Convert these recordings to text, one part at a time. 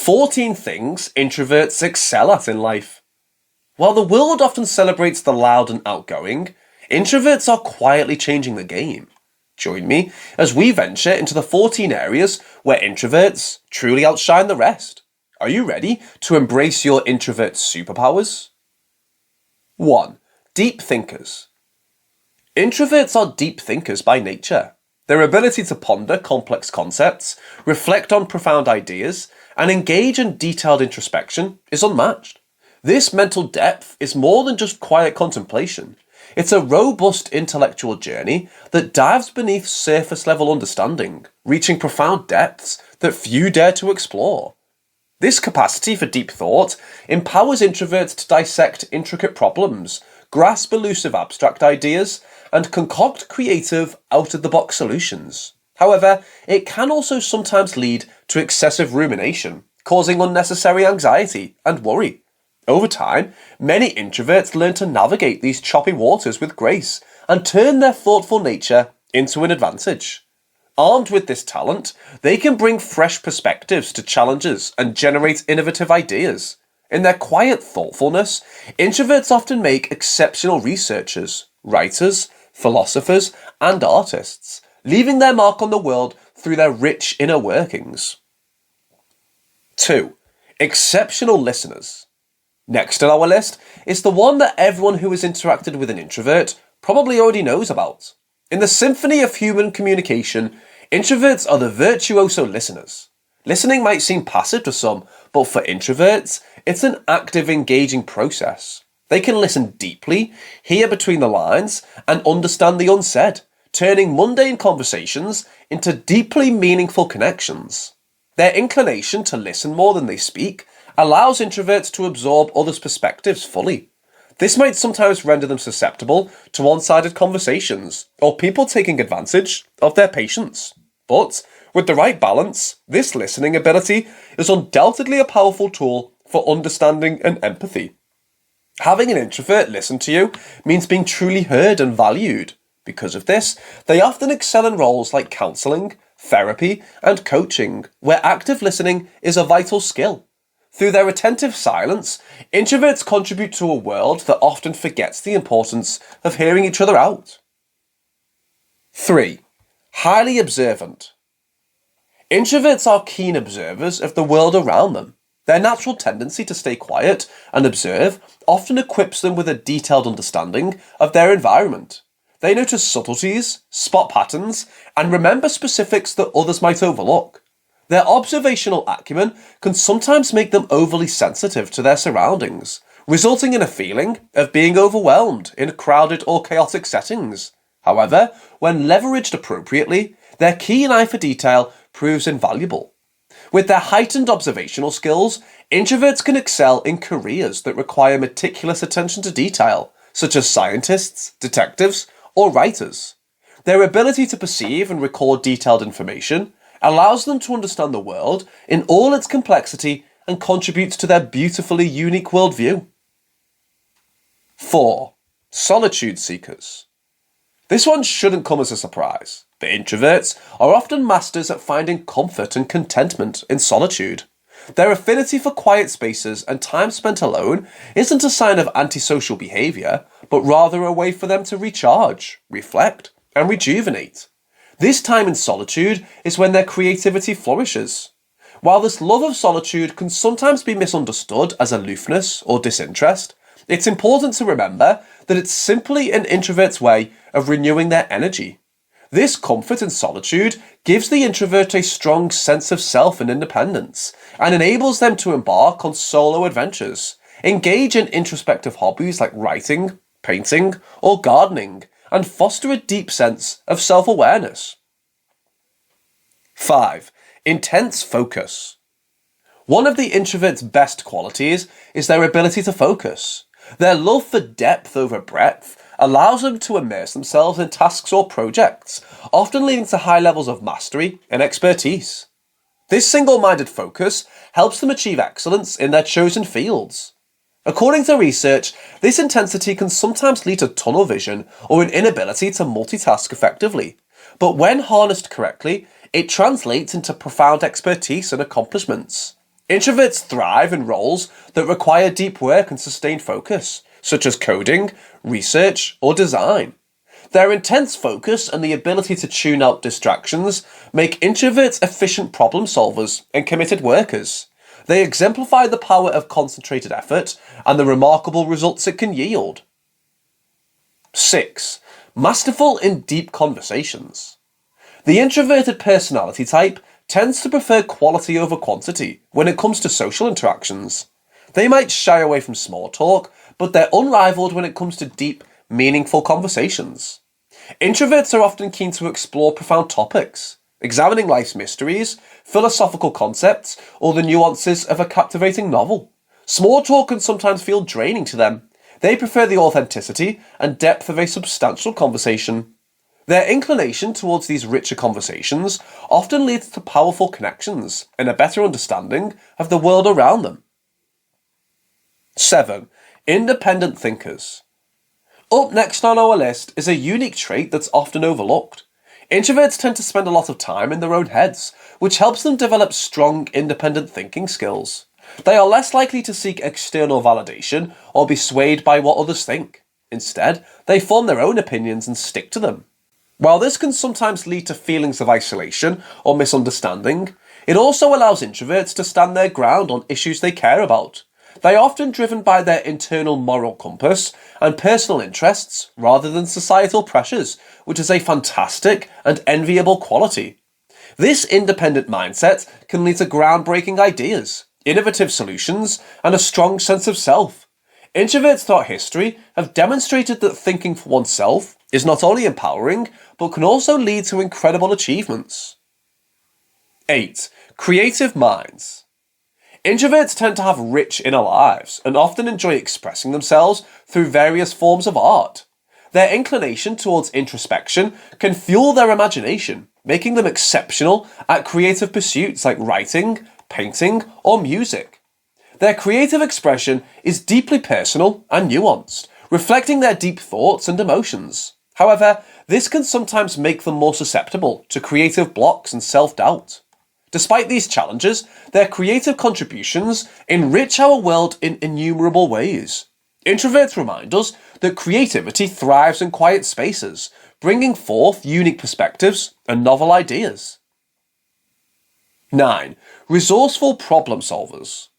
14 things introverts excel at in life. While the world often celebrates the loud and outgoing, introverts are quietly changing the game. Join me as we venture into the 14 areas where introverts truly outshine the rest. Are you ready to embrace your introvert superpowers? 1. Deep thinkers. Introverts are deep thinkers by nature. Their ability to ponder complex concepts, reflect on profound ideas, and engage in detailed introspection is unmatched. This mental depth is more than just quiet contemplation. It's a robust intellectual journey that dives beneath surface-level understanding, reaching profound depths that few dare to explore. This capacity for deep thought empowers introverts to dissect intricate problems, grasp elusive abstract ideas, and concoct creative, out-of-the-box solutions. However, it can also sometimes lead to excessive rumination, causing unnecessary anxiety and worry. Over time, many introverts learn to navigate these choppy waters with grace and turn their thoughtful nature into an advantage. Armed with this talent, they can bring fresh perspectives to challenges and generate innovative ideas. In their quiet thoughtfulness, introverts often make exceptional researchers, writers, philosophers, and artists, leaving their mark on the world through their rich inner workings. 2. Exceptional listeners. Next on our list is the one that everyone who has interacted with an introvert probably already knows about. In the symphony of human communication, introverts are the virtuoso listeners. Listening might seem passive to some, but for introverts, it's an active, engaging process. They can listen deeply, hear between the lines, and understand the unsaid, turning mundane conversations into deeply meaningful connections. Their inclination to listen more than they speak allows introverts to absorb others' perspectives fully. This might sometimes render them susceptible to one-sided conversations, or people taking advantage of their patience. But with the right balance, this listening ability is undoubtedly a powerful tool for understanding and empathy. Having an introvert listen to you means being truly heard and valued. Because of this, they often excel in roles like counselling, therapy, and coaching, where active listening is a vital skill. Through their attentive silence, introverts contribute to a world that often forgets the importance of hearing each other out. 3. Highly observant. Introverts are keen observers of the world around them. Their natural tendency to stay quiet and observe often equips them with a detailed understanding of their environment. They notice subtleties, spot patterns, and remember specifics that others might overlook. Their observational acumen can sometimes make them overly sensitive to their surroundings, resulting in a feeling of being overwhelmed in crowded or chaotic settings. However, when leveraged appropriately, their keen eye for detail proves invaluable. With their heightened observational skills, introverts can excel in careers that require meticulous attention to detail, such as scientists, detectives, or writers. Their ability to perceive and record detailed information allows them to understand the world in all its complexity and contributes to their beautifully unique worldview. 4. Solitude seekers. This one shouldn't come as a surprise, but introverts are often masters at finding comfort and contentment in solitude. Their affinity for quiet spaces and time spent alone isn't a sign of antisocial behaviour, but rather a way for them to recharge, reflect, and rejuvenate. This time in solitude is when their creativity flourishes. While this love of solitude can sometimes be misunderstood as aloofness or disinterest, it's important to remember that it's simply an introvert's way of renewing their energy. This comfort in solitude gives the introvert a strong sense of self and independence, and enables them to embark on solo adventures, engage in introspective hobbies like writing, painting, or gardening, and foster a deep sense of self-awareness. 5. Intense focus. One of the introvert's best qualities is their ability to focus. Their love for depth over breadth allows them to immerse themselves in tasks or projects, often leading to high levels of mastery and expertise. This single-minded focus helps them achieve excellence in their chosen fields. According to research, this intensity can sometimes lead to tunnel vision or an inability to multitask effectively, but when harnessed correctly, it translates into profound expertise and accomplishments. Introverts thrive in roles that require deep work and sustained focus, such as coding, research, or design. Their intense focus and the ability to tune out distractions make introverts efficient problem solvers and committed workers. They exemplify the power of concentrated effort and the remarkable results it can yield. 6. Masterful in deep conversations. The introverted personality type tends to prefer quality over quantity when it comes to social interactions. They might shy away from small talk, but they're unrivaled when it comes to deep, meaningful conversations. Introverts are often keen to explore profound topics, examining life's mysteries, philosophical concepts, or the nuances of a captivating novel. Small talk can sometimes feel draining to them. They prefer the authenticity and depth of a substantial conversation. Their inclination towards these richer conversations often leads to powerful connections and a better understanding of the world around them. 7. Independent thinkers. Up next on our list is a unique trait that's often overlooked. Introverts tend to spend a lot of time in their own heads, which helps them develop strong independent thinking skills. They are less likely to seek external validation or be swayed by what others think. Instead, they form their own opinions and stick to them. While this can sometimes lead to feelings of isolation or misunderstanding, it also allows introverts to stand their ground on issues they care about. They are often driven by their internal moral compass and personal interests rather than societal pressures, which is a fantastic and enviable quality. This independent mindset can lead to groundbreaking ideas, innovative solutions, and a strong sense of self. Introverts throughout history have demonstrated that thinking for oneself is not only empowering, but can also lead to incredible achievements. 8. Creative minds. Introverts tend to have rich inner lives and often enjoy expressing themselves through various forms of art. Their inclination towards introspection can fuel their imagination, making them exceptional at creative pursuits like writing, painting, or music. Their creative expression is deeply personal and nuanced, reflecting their deep thoughts and emotions. However, this can sometimes make them more susceptible to creative blocks and self-doubt. Despite these challenges, their creative contributions enrich our world in innumerable ways. Introverts remind us that creativity thrives in quiet spaces, bringing forth unique perspectives and novel ideas. 9. Resourceful problem solvers.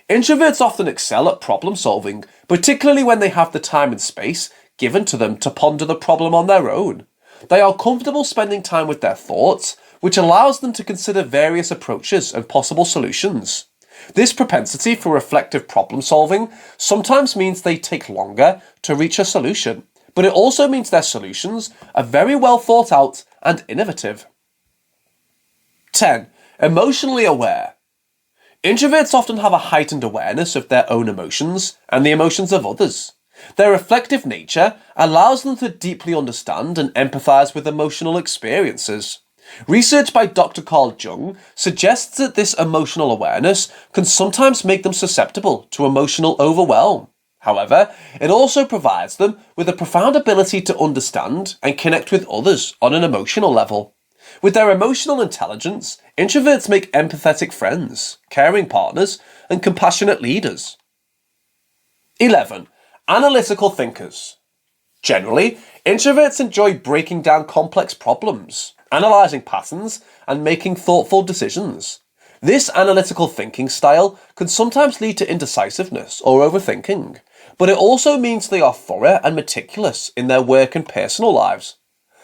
Introverts often excel at problem solving, particularly when they have the time and space given to them to ponder the problem on their own. They are comfortable spending time with their thoughts, which allows them to consider various approaches and possible solutions. This propensity for reflective problem solving sometimes means they take longer to reach a solution, but it also means their solutions are very well thought out and innovative. 10. Emotionally aware. Introverts often have a heightened awareness of their own emotions and the emotions of others. Their reflective nature allows them to deeply understand and empathise with emotional experiences. Research by Dr. Carl Jung suggests that this emotional awareness can sometimes make them susceptible to emotional overwhelm. However, it also provides them with a profound ability to understand and connect with others on an emotional level. With their emotional intelligence, introverts make empathetic friends, caring partners, and compassionate leaders. 11. Analytical thinkers. Generally, introverts enjoy breaking down complex problems, analysing patterns, and making thoughtful decisions. This analytical thinking style can sometimes lead to indecisiveness or overthinking, but it also means they are thorough and meticulous in their work and personal lives.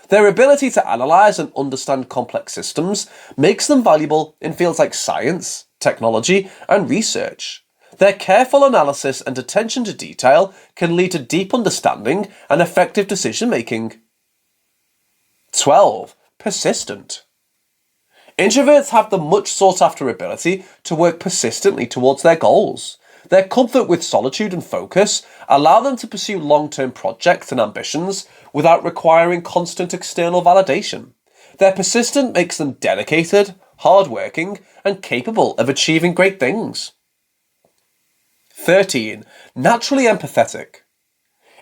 Their ability to analyse and understand complex systems makes them valuable in fields like science, technology, and research. Their careful analysis and attention to detail can lead to deep understanding and effective decision-making. 12. Persistent. Introverts have the much sought-after ability to work persistently towards their goals. Their comfort with solitude and focus allow them to pursue long-term projects and ambitions without requiring constant external validation. Their persistence makes them dedicated, hard-working, and capable of achieving great things. 13. Naturally empathetic.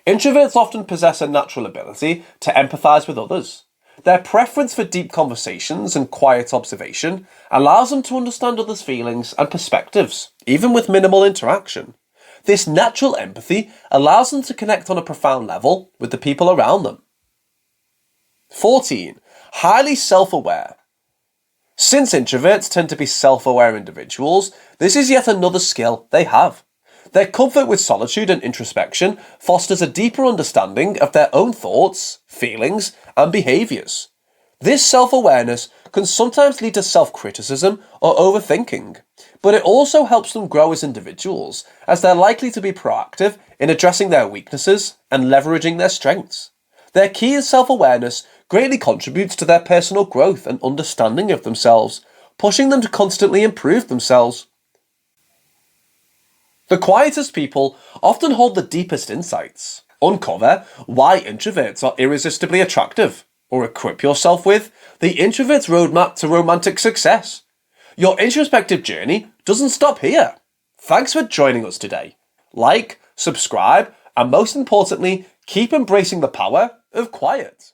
Introverts often possess a natural ability to empathise with others. Their preference for deep conversations and quiet observation allows them to understand others' feelings and perspectives, even with minimal interaction. This natural empathy allows them to connect on a profound level with the people around them. 14. Highly self-aware. Since introverts tend to be self-aware individuals, this is yet another skill they have. Their comfort with solitude and introspection fosters a deeper understanding of their own thoughts, feelings, and behaviours. This self-awareness can sometimes lead to self-criticism or overthinking, but it also helps them grow as individuals, as they're likely to be proactive in addressing their weaknesses and leveraging their strengths. Their keen self-awareness greatly contributes to their personal growth and understanding of themselves, pushing them to constantly improve themselves. The quietest people often hold the deepest insights. Uncover why introverts are irresistibly attractive, or equip yourself with the Introvert's Roadmap to Romantic Success. Your introspective journey doesn't stop here. Thanks for joining us today. Like, subscribe, and most importantly, keep embracing the power of quiet.